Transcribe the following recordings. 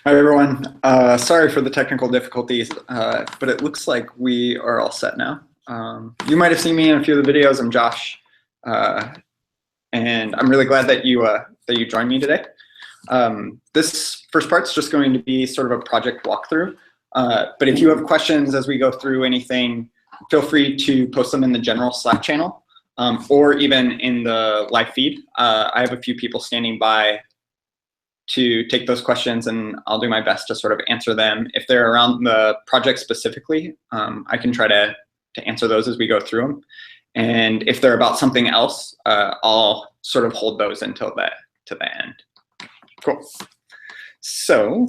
Hi, everyone. Sorry for the technical difficulties, but it looks like we are all set now. You might have seen me in a few of the videos. I'm Josh, and I'm really glad that you joined me today. This first part's just going to be sort of a project walkthrough, but if you have questions as we go through anything, feel free to post them in the general Slack channel or even in the live feed. I have a few people standing by to take those questions, and I'll do my best to sort of answer them. If they're around the project specifically, I can try to answer those as we go through them. And if they're about something else, I'll sort of hold those until to the end. Cool. So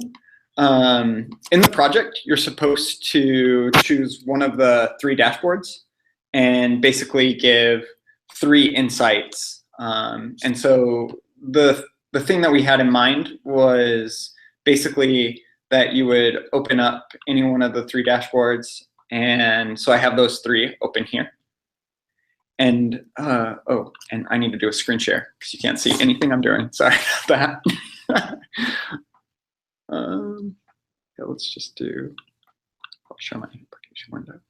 in the project, you're supposed to choose one of the three dashboards and basically give 3 insights. And so the thing that we had in mind was basically that you would open up any one of the 3 dashboards. And so I have those 3 open here. And oh, and I need to do a screen share because you can't see anything I'm doing. Sorry about that. Yeah, let's just do, I'll show my application window.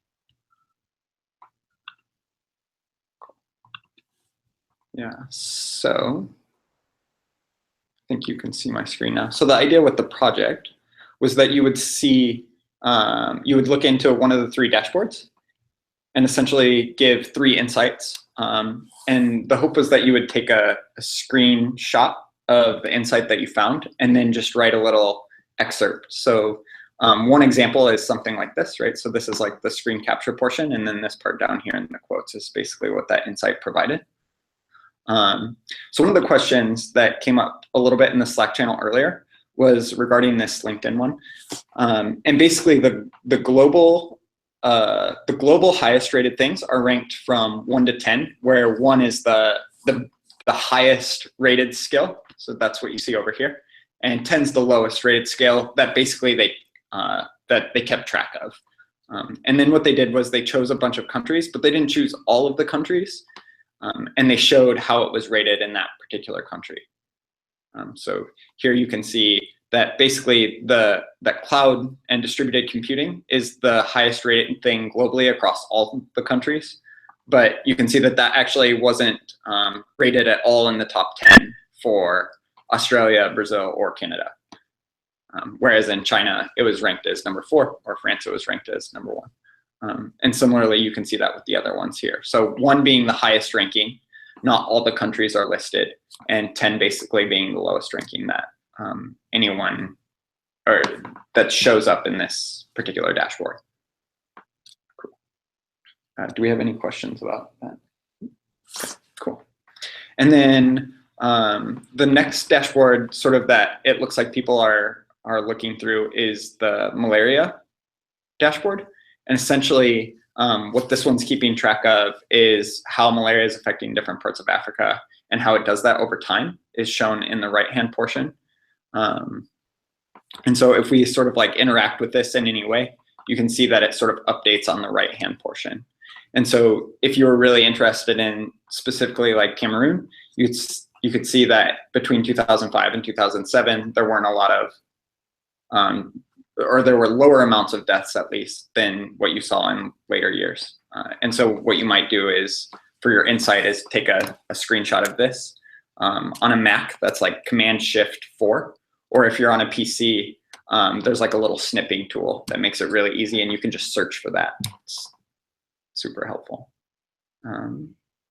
Cool. Yeah, so I think you can see my screen now. So the idea with the project was that you would see, you would look into one of the 3 dashboards and essentially give 3 insights. And the hope was that you would take a screenshot of the insight that you found and then just write a little excerpt. So one example is something like this, right? So this is like the screen capture portion, and then this part down here in the quotes is basically what that insight provided. So one of the questions that came up a little bit in the Slack channel earlier was regarding this LinkedIn one. And basically the global highest rated things are ranked from 1 to 10, where 1 is the highest rated skill. So that's what you see over here. And 10 is the lowest rated scale that basically that they kept track of. And then what they did was they chose a bunch of countries, but they didn't choose all of the countries. And they showed how it was rated in that particular country. So here you can see that basically that cloud and distributed computing is the highest rated thing globally across all the countries. But you can see that that actually wasn't rated at all in the top 10 for Australia, Brazil, or Canada. Whereas in China, it was ranked as number 4, or France, it was ranked as number 1. And similarly, you can see that with the other ones here. So 1 being the highest ranking, not all the countries are listed, and 10 basically being the lowest ranking that anyone or that shows up in this particular dashboard. Cool. Do we have any questions about that? Cool. And then the next dashboard, sort of that it looks like people are looking through, is the malaria dashboard. And essentially, what this one's keeping track of is how malaria is affecting different parts of Africa, and how it does that over time is shown in the right-hand portion. And so if we sort of like interact with this in any way, you can see that it sort of updates on the right-hand portion. And so if you were really interested in specifically like Cameroon, you could see that between 2005 and 2007, there weren't a lot of or there were lower amounts of deaths, at least, than what you saw in later years. And so what you might do is, for your insight, is take a screenshot of this. On a Mac, that's like Command-Shift-4. Or if you're on a PC, there's like a little snipping tool that makes it really easy, and you can just search for that. It's super helpful.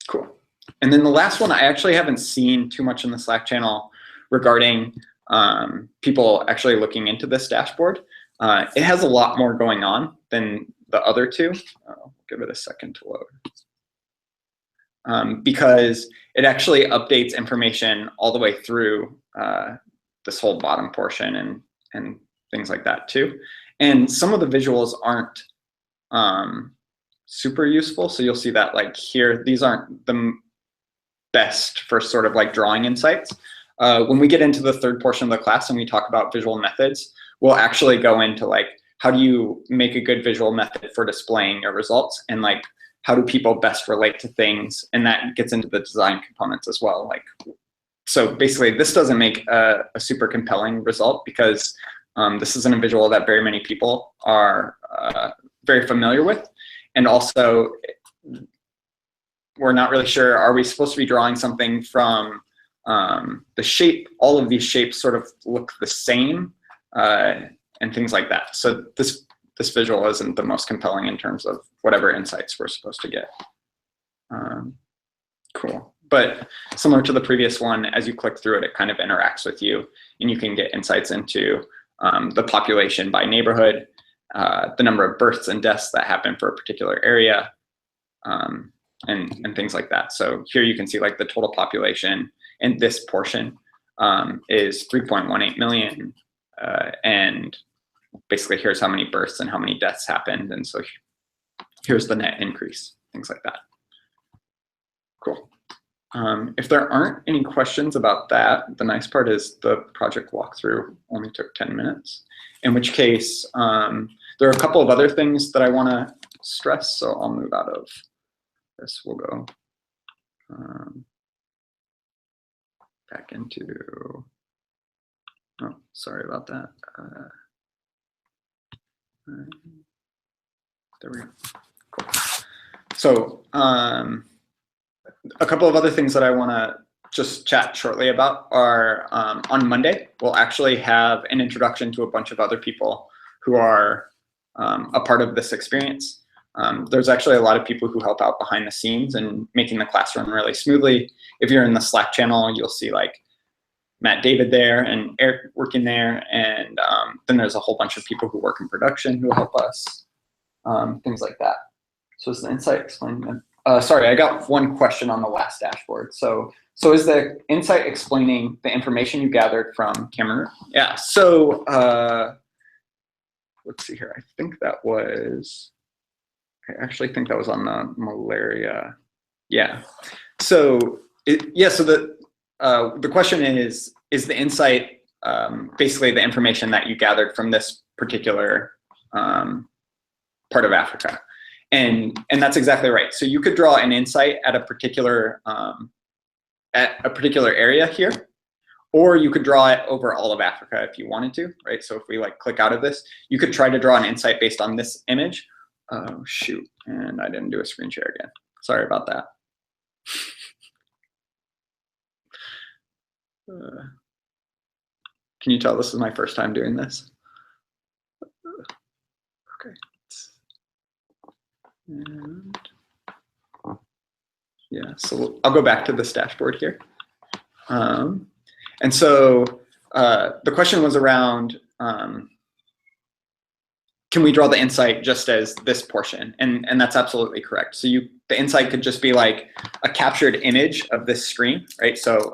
Cool. And then the last one, I actually haven't seen too much in the Slack channel regarding people actually looking into this dashboard. It has a lot more going on than the other 2. I'll give it a second to load. Because it actually updates information all the way through this whole bottom portion and things like that too. And some of the visuals aren't super useful. So you'll see that like here, these aren't the best for sort of like drawing insights. When we get into the 3rd portion of the class and we talk about visual methods, we'll actually go into like, how do you make a good visual method for displaying your results, and like, how do people best relate to things? And that gets into the design components as well. Like, so basically this doesn't make a super compelling result because This is an visual that very many people are very familiar with. And also, we're not really sure, are we supposed to be drawing something from the shape? All of these shapes sort of look the same and things like that. So this visual isn't the most compelling in terms of whatever insights we're supposed to get. Cool. But similar to the previous one, as you click through it, it kind of interacts with you, and you can get insights into the population by neighborhood, the number of births and deaths that happen for a particular area, and things like that. So here you can see like the total population in this portion is 3.18 million, and basically here's how many births and how many deaths happened, and so here's the net increase, things like that. Cool. If there aren't any questions about that, the nice part is the project walkthrough only took 10 minutes, in which case there are a couple of other things that I want to stress, so I'll move out of this. We'll go back into, oh, sorry about that. There we go. Cool. So a couple of other things that I want to just chat shortly about are on Monday, we'll actually have an introduction to a bunch of other people who are a part of this experience. There's actually a lot of people who help out behind the scenes and making the class run really smoothly. If you're in the Slack channel, you'll see like Matt David there and Eric working there, and then there's a whole bunch of people who work in production who help us, things like that. So is the insight explaining? Sorry, I got one question on the last dashboard. So is the insight explaining the information you gathered from Cameroon? Yeah. So let's see here. I think that was. I actually think that was on the malaria. Yeah. So so the question is the insight basically the information that you gathered from this particular part of Africa? And that's exactly right. So you could draw an insight at a particular area here, or you could draw it over all of Africa if you wanted to, right? So if we like click out of this, you could try to draw an insight based on this image. Oh shoot, and I didn't do a screen share again. Sorry about that. Can you tell this is my first time doing this? Okay. And yeah, so I'll go back to this dashboard here. And so the question was around, can we draw the insight just as this portion? And that's absolutely correct. So the insight could just be like a captured image of this screen, right? So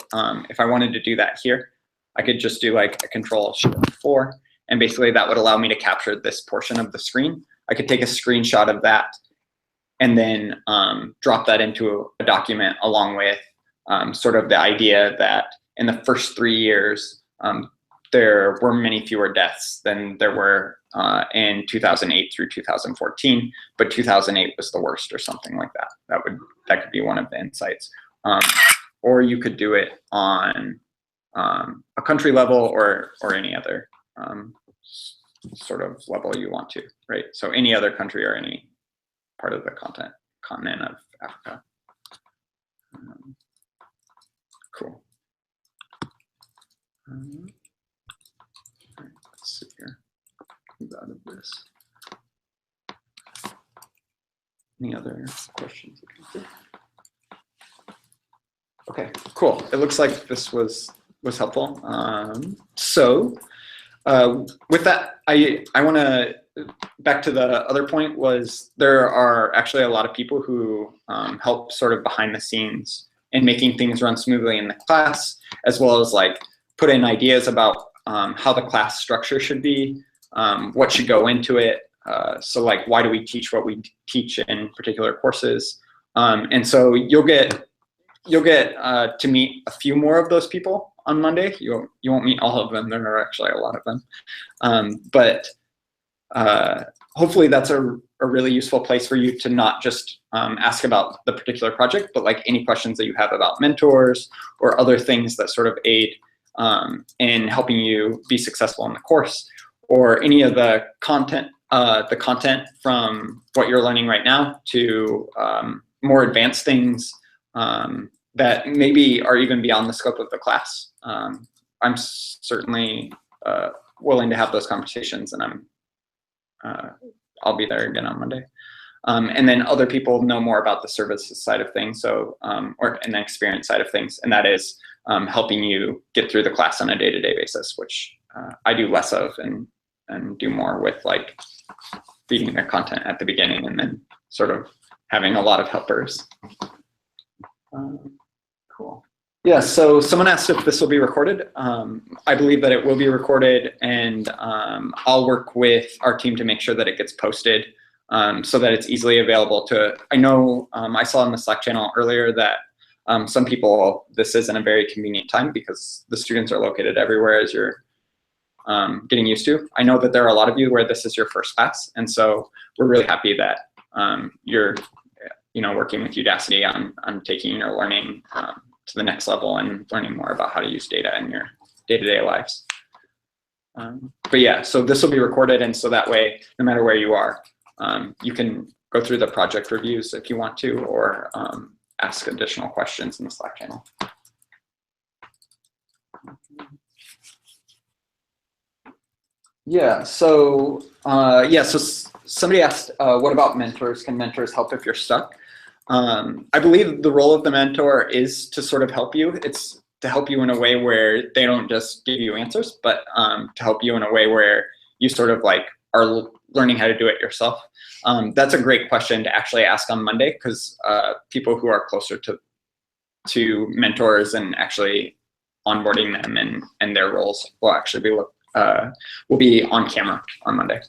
if I wanted to do that here, I could just do like a Control-Shift-4, and basically that would allow me to capture this portion of the screen. I could take a screenshot of that and then drop that into a document along with sort of the idea that in the first 3 years, there were many fewer deaths than there were in 2008 through 2014, but 2008 was the worst or something like that. That could be one of the insights. Or you could do it on a country level or any other sort of level you want to, right? So any other country or any part of the continent of Africa. Cool. Let's see here. Move out of this. Any other questions? Okay, cool. It looks like this was helpful. So with that, I want to back to the other point was there are actually a lot of people who help sort of behind the scenes in making things run smoothly in the class, as well as like put in ideas about how the class structure should be, what should go into it. So like, why do we teach what we teach in particular courses? And so you'll get to meet a few more of those people on Monday. You won't meet all of them. There are actually a lot of them. But hopefully that's a really useful place for you to not just ask about the particular project, but like any questions that you have about mentors or other things that sort of aid in helping you be successful in the course, or any of the content from what you're learning right now to more advanced things that maybe are even beyond the scope of the class. I'm certainly willing to have those conversations, and I'll be there again on Monday. And then other people know more about the services side of things, so and the experience side of things, and that is helping you get through the class on a day-to-day basis, which I do less of and do more with, like feeding the content at the beginning and then sort of having a lot of helpers. Cool. Yeah, so someone asked if this will be recorded. I believe that it will be recorded, and I'll work with our team to make sure that it gets posted so that it's easily available to, I know I saw in the Slack channel earlier that some people, this isn't a very convenient time because the students are located everywhere as you're getting used to. I know that there are a lot of you where this is your first class, and so we're really happy that you're working with Udacity on taking your learning to the next level and learning more about how to use data in your day-to-day lives. But yeah, so this will be recorded, and so that way, no matter where you are, you can go through the project reviews if you want to, or ask additional questions in the Slack channel. Yeah, so so somebody asked, what about mentors? Can mentors help if you're stuck? I believe the role of the mentor is to sort of help you. It's to help you in a way where they don't just give you answers, but to help you in a way where you sort of like are learning how to do it yourself. That's a great question to actually ask on Monday, because people who are closer to mentors and actually onboarding them and their roles will actually be on camera on Monday.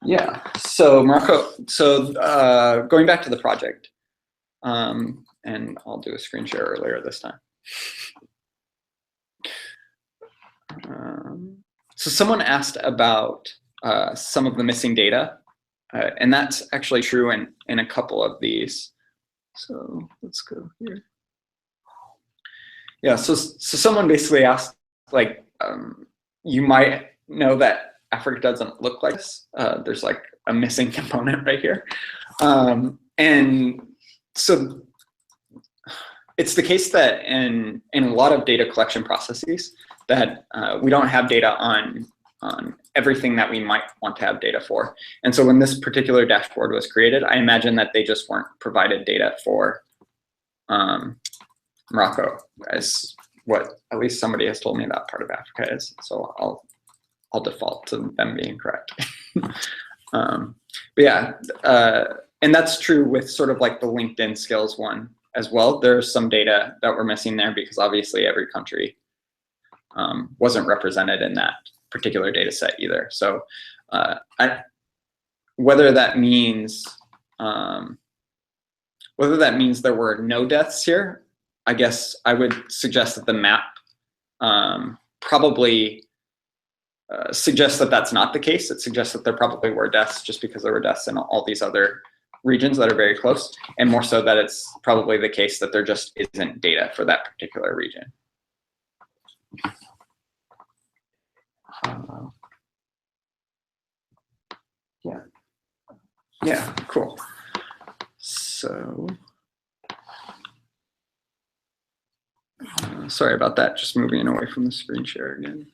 Yeah, so Morocco, so going back to the project, and I'll do a screen share earlier this time. So someone asked about some of the missing data, and that's actually true in a couple of these. So let's go here. Yeah, so someone basically asked, like, you might know that Africa doesn't look like this. There's like a missing component right here. And so it's the case that in a lot of data collection processes that we don't have data on everything that we might want to have data for. And so when this particular dashboard was created, I imagine that they just weren't provided data for Morocco, as what at least somebody has told me that part of Africa is. So I'll default to them being correct. But yeah, and that's true with sort of like the LinkedIn skills one as well. There's some data that we're missing there because obviously every country wasn't represented in that particular data set either. So whether that means there were no deaths here, I guess I would suggest that the map probably suggests that that's not the case. It suggests that there probably were deaths just because there were deaths in all these other regions that are very close, and more so that it's probably the case that there just isn't data for that particular region. Yeah, cool. So, sorry about that, just moving away from the screen share again.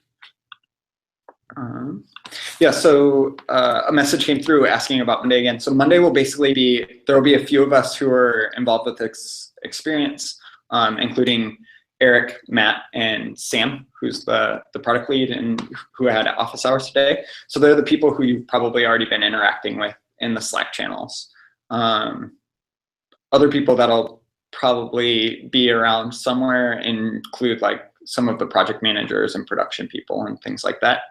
Yeah, so a message came through asking about Monday again. So Monday will basically be, there will be a few of us who are involved with this experience, including Eric, Matt, and Sam, who's the product lead and who had office hours today. So they're the people who you've probably already been interacting with in the Slack channels. Other people that'll probably be around somewhere include like some of the project managers and production people and things like that.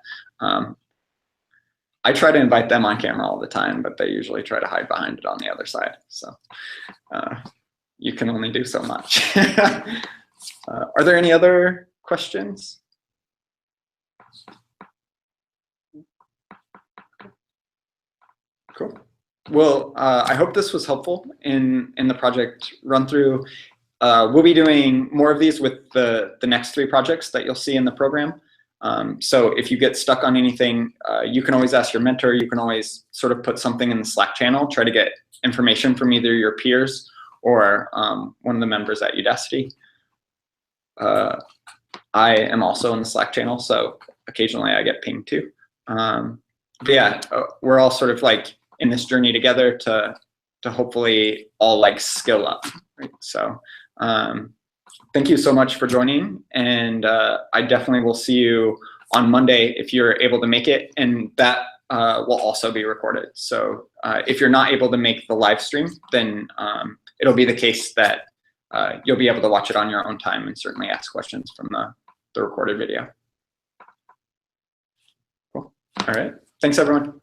I try to invite them on camera all the time, but they usually try to hide behind it on the other side. So you can only do so much. Are there any other questions? Cool. Well, I hope this was helpful in the project run through. We'll be doing more of these with the next 3 projects that you'll see in the program. So if you get stuck on anything, you can always ask your mentor. You can always sort of put something in the Slack channel, try to get information from either your peers or one of the members at Udacity. I am also in the Slack channel, so occasionally I get pinged too. But yeah, we're all sort of like in this journey together to hopefully all like skill up, right? So thank you so much for joining, and I definitely will see you on Monday if you're able to make it, and that will also be recorded. So if you're not able to make the live stream, then it'll be the case that you'll be able to watch it on your own time and certainly ask questions from the recorded video. Cool. All right. Thanks, everyone.